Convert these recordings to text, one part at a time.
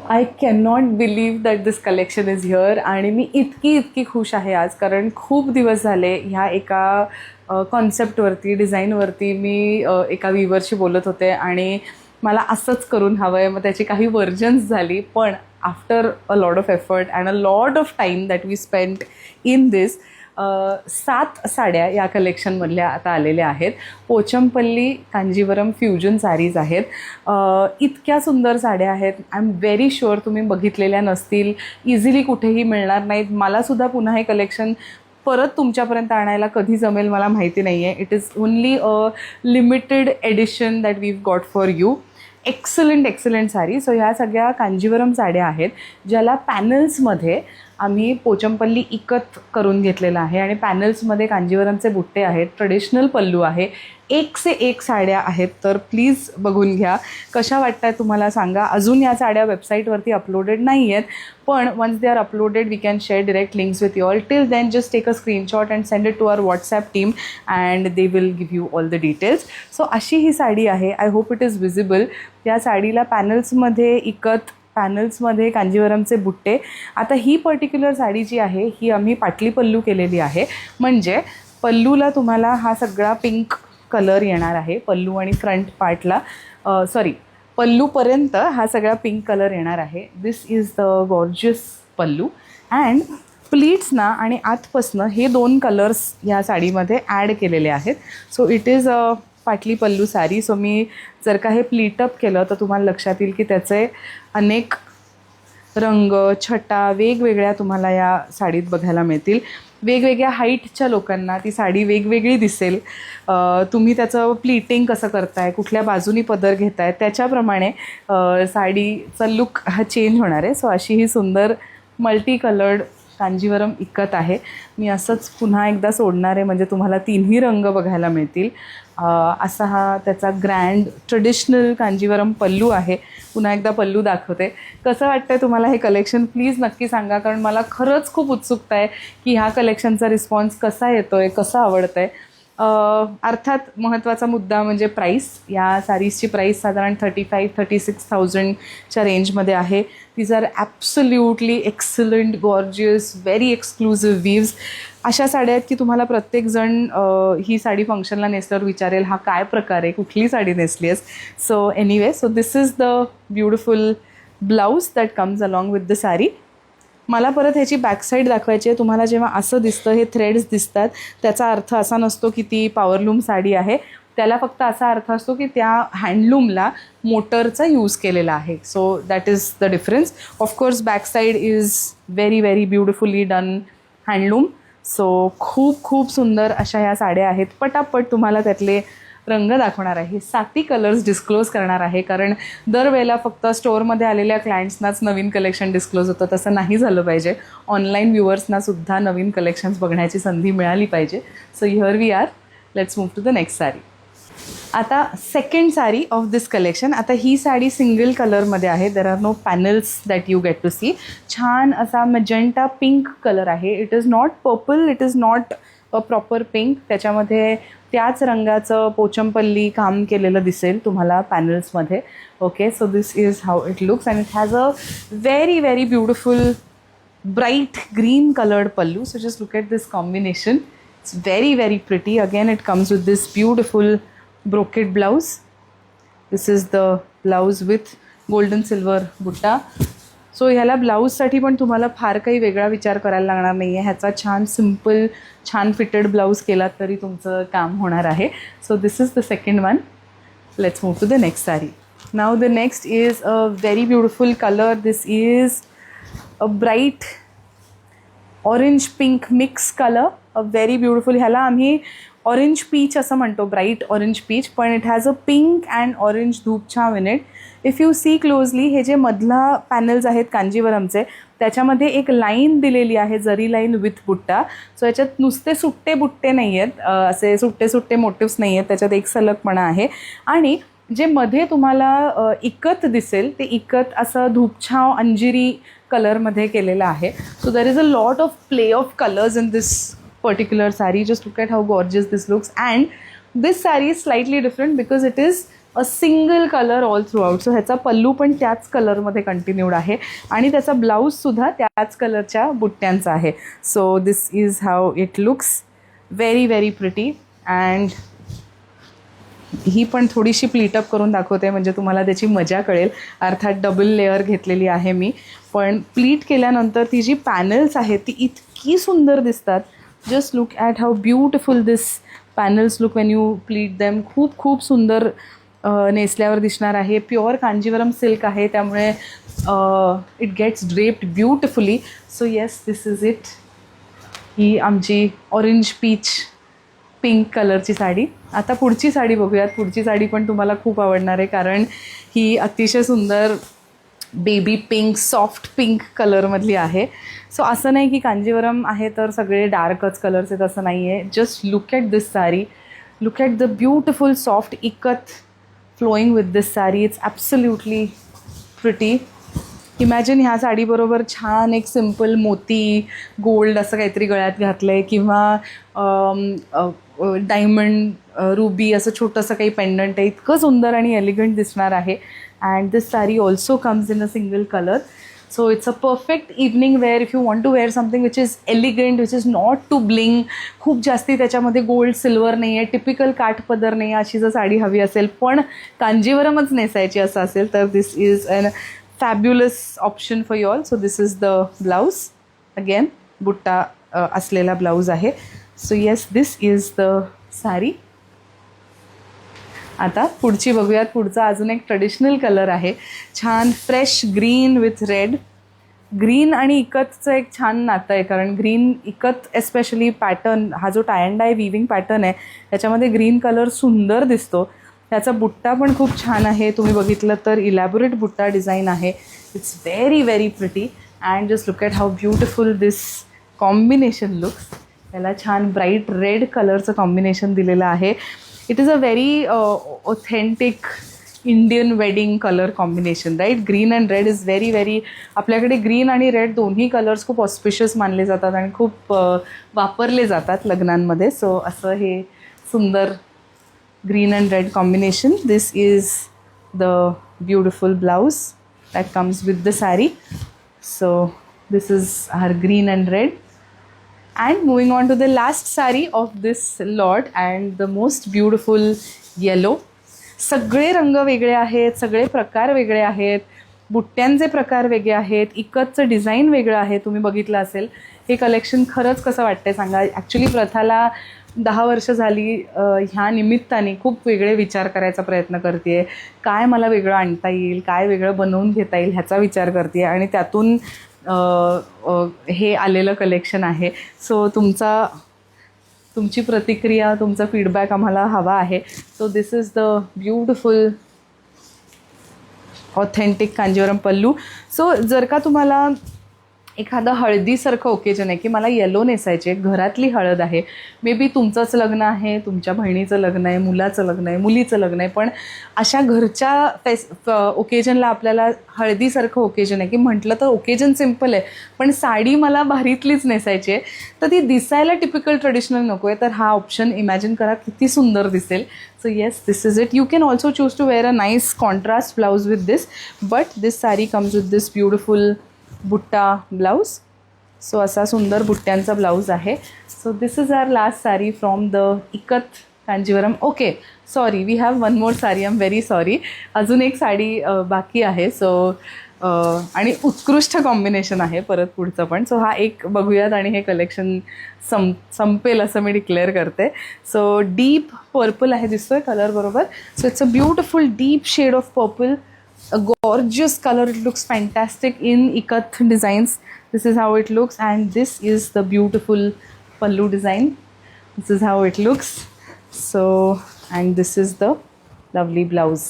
I can not believe that this collection is here. आणि मी इतकी खुश आहे आज, कारण खूप दिवस झाले ह्या एका कॉन्सेप्टवरती, डिझाईनवरती मी एका व्हीवरशी बोलत होते आणि मला असंच करून हवं आहे. मग त्याची काही व्हर्जन्स झाली, पण after a lot of effort and a lot of time that we spent in this, 7 साड्या या कलेक्शनमधल्या आता आलेल्या आहेत. पोचमपल्ली कांजीवरम फ्युजन साडीज आहेत. इतक्या सुंदर साड्या आहेत. आय एम व्हेरी शुअर तुम्ही बघितलेल्या नसतील, इझिली कुठेही मिळणार नाहीत. मलासुद्धा पुन्हा हे कलेक्शन परत तुमच्यापर्यंत आणायला कधी जमेल मला माहिती नाही आहे. It is only a limited edition that we've got for you. Excellent sari. So ह्या सगळ्या कांजीवरम साड्या आहेत, ज्याला पॅनल्समध्ये आम्ही पोचमपल्ली इकत करून घेतलेला आहे आणि पॅनल्समध्ये कांजीवरमचे बुट्टे आहेत. ट्रेडिशनल पल्लू आहे. एक से एक साड्या आहेत, तर प्लीज बघून घ्या. कशा वाटतात तुम्हाला सांगा. अजून या साड्या वेबसाईटवरती अपलोडेड नाही आहेत, पण once they are uploaded we can share direct links with you all. Till then just take a screenshot and send it to our WhatsApp team and they will give you all the details. So अशी ही साडी आहे. I hope it is visible. या साडीला पॅनल्समध्ये इकत, पॅनल्समध्ये कांजीवरमचे बुट्टे. आता ही particular sari जी आहे ही आम्ही पाटली पल्लू केलेली आहे. म्हणजे पल्लूला तुम्हाला हा सगळा पिंक कलर येणार आहे. पल्लू आणि फ्रंट पार्टला पल्लूपर्यंत हा सगळा पिंक कलर येणार आहे. This is the gorgeous pallu and प्लीट्सना आणि आतपासनं हे 2 कलर्स या साडीमध्ये ॲड केलेले आहेत. सो इट इज अ पाटली पल्लू साडी. सो मी जर का हे प्लीटअप केलं तर तुम्हाला लक्षात येईल की त्याचे अनेक रंग, छटा वेगवेगळ्या तुम्हाला या साडीत बघायला मिळतील. वेगवेगळ्या हाईटच्या लोकांना ती साडी वेगवेगळी दिसेल. तुम्ही त्याचं प्लीटिंग कसं करताय, कुठल्या बाजूनी पदर घेताय, त्याच्याप्रमाणे साडीचा लुक हा चेंज होणार आहे. सो अशी ही सुंदर मल्टी कलर्ड कांजीवरम इकत आहे. मी असंच पुन्हा एकदा सोडणार आहे, म्हणजे तुम्हाला 3ही रंग बघायला मिळतील. असा हा त्याचा ग्रँड ट्रेडिशनल कांजीवरम पल्लू आहे. पुन्हा एकदा पल्लू दाखवते. कसं वाटतंय तुम्हाला हे कलेक्शन प्लीज नक्की सांगा, कारण मला खरंच खूप उत्सुकता आहे की ह्या कलेक्शनचा रिस्पॉन्स कसा येतो आहे, कसं आवडतं आहे. अर्थात महत्त्वाचा मुद्दा म्हणजे प्राईस. या साडीजची प्राईस साधारण 35,000-36,000च्या रेंजमध्ये आहे. These are absolutely excellent, gorgeous, very exclusive weaves. अशा साड्या आहेत की तुम्हाला प्रत्येकजण ही साडी फंक्शनला नेसल्यावर विचारेल, हा काय प्रकार आहे, कुठली साडी नेसली आहेस. So anyway, so this is the beautiful blouse that comes along with the sari. मला परत ह्याची बॅकसाईड दाखवायची आहे. तुम्हाला जेव्हा असं दिसतं, हे थ्रेड्स दिसतात, त्याचा अर्थ असा नसतो की ती पॉवरलूम साडी आहे. त्याला फक्त असा अर्थ असतो की त्या हँडलूमला मोटरचा यूज केलेला आहे. So that is the difference. Of course backside is very very beautifully done handloom. So खूप सुंदर अशा ह्या साड्या आहेत. पटापट तुम्हाला त्यातले रंग दाखवणार आहे. 7 कलर्स डिस्क्लोज करणार आहे, कारण दरवेळेला फक्त स्टोअरमध्ये आलेल्या क्लायंट्सनाच नवीन कलेक्शन डिस्क्लोज होतं. तसं नाही झालं पाहिजे. ऑनलाईन व्ह्युअर्सनासुद्धा नवीन कलेक्शन्स बघण्याची संधी मिळाली पाहिजे. So here we are. Let's move to the next sari. आता second sari of this collection. आता ही साडी सिंगल कलरमध्ये आहे. There are no panels that you get to see. छान असा मजेंटा पिंक कलर आहे. It is not purple, it is not a proper pink. त्याच्यामध्ये त्याच रंगाचं पोचमपल्ली काम केलेलं दिसेल तुम्हाला पॅनल्समध्ये. Okay, so this is how it looks and it has a very very beautiful bright green coloured pallu. So just look at this combination. It's very very pretty. Again it comes with this beautiful brocade blouse. This is the blouse with golden silver butta. So ह्याला ब्लाऊजसाठी पण तुम्हाला फार काही वेगळा विचार करायला लागणार नाही आहे. ह्याचा छान सिम्पल, छान फिटेड ब्लाऊज केलात तरी तुमचं काम होणार आहे. So this is the second one. Let's move to the next sari. Now the next is a very beautiful colour. This is a bright orange pink mix colour. A very beautiful. ह्याला आम्ही orange peach असं म्हणतो, bright orange peach, पण it has a pink and orange धूपछाव in it. If you see closely, हे जे मधला panels आहेत कांजीवरमचे, त्याच्यामध्ये एक लाईन दिलेली आहे, जरी लाईन विथ बुट्टा. सो याच्यात नुसते सुट्टे बुट्टे नाही आहेत, असे सुट्टे मोटिव्स नाही आहेत, त्याच्यात एक सलगपणा आहे. आणि जे मध्ये तुम्हाला इकत दिसेल ते इकत असं धूपछाव अंजिरी कलरमध्ये केलेलं आहे. So there is a lot of play of colours in this particular saree. Just look at how gorgeous this looks. And this saree is slightly different because it is a single colour all through out. So ह्याचा पल्लू पण त्याच कलरमध्ये continued आहे आणि त्याचा ब्लाऊजसुद्धा त्याच कलरच्या बुट्ट्यांचा आहे. So this is how it looks. Very very pretty. And he पण थोडीशी प्लीटअप करून दाखवते म्हणजे तुम्हाला त्याची मजा कळेल. अर्थात डबल लेअर घेतलेली आहे मी, पण प्लीट केल्यानंतर ती जी पॅनल्स आहेत ती इतकी सुंदर दिसतात. Just look at how beautiful this panels look Wien you pleat them. खूप खूप सुंदर नेसल्यावर दिसणार आहे. प्युअर कांजीवरम सिल्क आहे त्यामुळे it gets draped beautifully. So yes, this is it. ही आमची ऑरेंज पीच पिंक कलरची साडी. आता पुढची साडी बघूयात. पुढची साडी पण तुम्हाला खूप आवडणार आहे कारण ही अतिशय सुंदर बेबी पिंक, सॉफ्ट पिंक कलरमधली आहे. सो असं नाही की कांजीवरम आहे तर सगळे डार्कच कलर्स आहेत, असं नाही आहे. Just look at this sari. Look at the beautiful soft ikat flowing with this sari. It's absolutely pretty. Imagine ह्या साडीबरोबर छान एक सिम्पल मोती गोल्ड असं काहीतरी गळ्यात घातलं आहे किंवा डायमंड रुबी असं छोटंसं काही पेंडंट आहे. इतकं सुंदर आणि एलिगंट दिसणार आहे. And this sari also comes in a single colour. So it's a perfect evening wear if you want to wear something which is elegant, which is not too bling. खूप जास्ती त्याच्यामध्ये गोल्ड सिल्वर नाही आहे, typical काठपदर नाही आहे, अशी जर साडी हवी असेल पण कांजीवरमच नेसायची असं असेल तर this is an fabulous option for you all. So this is the blouse. Again butta असलेला ब्लाऊज आहे. So yes, this is the sari. आता पुढची बघूयात. पुढचा अजून एक ट्रेडिशनल कलर आहे. छान fresh green with red. Green आणि इकतचं एक छान नातं आहे कारण ग्रीन इकत एस्पेशली पॅटर्न हा जो tie and dye weaving pattern आहे त्याच्यामध्ये ग्रीन कलर सुंदर दिसतो. त्याचा बुट्टा पण खूप छान आहे. तुम्ही बघितलं तर इलॅबोरेट बुट्टा डिझाईन आहे. It's very very pretty. And just look at how beautiful this combination looks. त्याला छान ब्राईट रेड कलरचं कॉम्बिनेशन दिलेलं आहे. It is a very authentic Indian wedding colour combination, right. Green and red is very very, आपल्याकडे green आणि red दोन्ही colours खूप auspicious मानले जातात आणि खूप वापरले जातात लग्नांमध्ये. सो असं हे सुंदर green and red combination. This is the beautiful blouse that comes with the saree. So this is our green and red. And moving on to the last saree of this lot and the most beautiful yellow. सगळे रंग वेगळे आहेत, सगळे प्रकार वेगळे आहेत, बुट्ट्यांचे प्रकार वेगळे आहेत, इकतचं डिझाईन वेगळं आहे. तुम्ही बघितलं असेल. हे कलेक्शन खरंच कसं वाटतंय सांगा. ॲक्च्युली प्रथाला 10 वर्ष झाली ह्या निमित्ताने खूप वेगळे विचार करायचा प्रयत्न करते आहे. काय मला वेगळं आणता येईल, काय वेगळं बनवून घेता येईल ह्याचा विचार करते आहे आणि त्यातून हे आलेलं कलेक्शन आहे. सो तुमची प्रतिक्रिया, तुमचा फीडबॅक आम्हाला हवा आहे. So this is the beautiful authentic Kanjeevaram pallu. सो जर का तुम्हाला एखादं हळदीसारखं ओकेजन आहे की मला येलो नेसायचे, घरातली हळद आहे, मे बी तुमचंच लग्न आहे, तुमच्या बहिणीचं लग्न आहे, मुलाचं लग्न आहे, मुलीचं लग्न आहे, पण अशा घरच्या ओकेजनला आपल्याला हळदीसारखं ओकेजन आहे की म्हटलं तर ओकेजन सिम्पल आहे पण साडी मला भारीतलीच नेसायची आहे, तर ती दिसायला टिपिकल ट्रेडिशनल नको आहे, तर हा ऑप्शन इमॅजिन करा किती सुंदर दिसेल. So yes, this is it. You can also choose to wear a nice contrast blouse with this, but this saree comes with this beautiful butta blouse. So असा सुंदर बुट्ट्यांचा ब्लाऊज आहे. So this is our last saree from the इकत Kanjeevaram. Okay, sorry, we have one more saree. I'm very sorry. अजून एक साडी बाकी आहे. So आणि उत्कृष्ट कॉम्बिनेशन आहे परत पुढचं पण. सो हा एक बघूयात आणि हे कलेक्शन संपेल असं मी डिक्लेअर करते. सो डीप पर्पल आहे, दिसतोय कलर बरोबर. So it's a beautiful deep shade of purple, a gorgeous color. It looks fantastic in ikat designs. This is how it looks, and this is the beautiful pallu design. This is how it looks. So and this is the lovely blouse.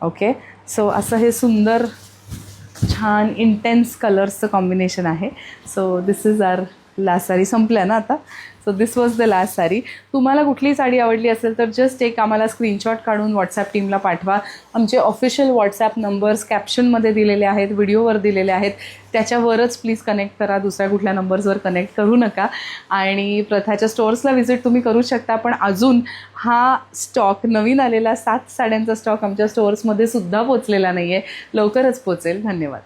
Okay, so असं हे सुंदर छान intense कलर्सचं combination आहे. So this is our last sari संपल्या ना आता. So this was the last sari. तुम्हाला कुठली साडी आवडली असेल तर जस्ट एक आम्हाला स्क्रीनशॉट काढून व्हॉट्सॲप टीमला पाठवा. आमचे ऑफिशियल व्हॉट्सॲप नंबर्स कॅप्शनमध्ये दिलेले आहेत, व्हिडिओवर दिलेले आहेत, त्याच्यावरच प्लीज कनेक्ट करा. दुसऱ्या कुठल्या नंबर्सवर कनेक्ट करू नका. आणि प्रथाच्या स्टोअर्सला व्हिजिट तुम्ही करू शकता. पण अजून हा स्टॉक नवीन आलेला 7 साड्यांचा स्टॉक आमच्या स्टोअर्समध्ये सुद्धा पोचलेला नाही आहे. लवकरच पोचेल. धन्यवाद.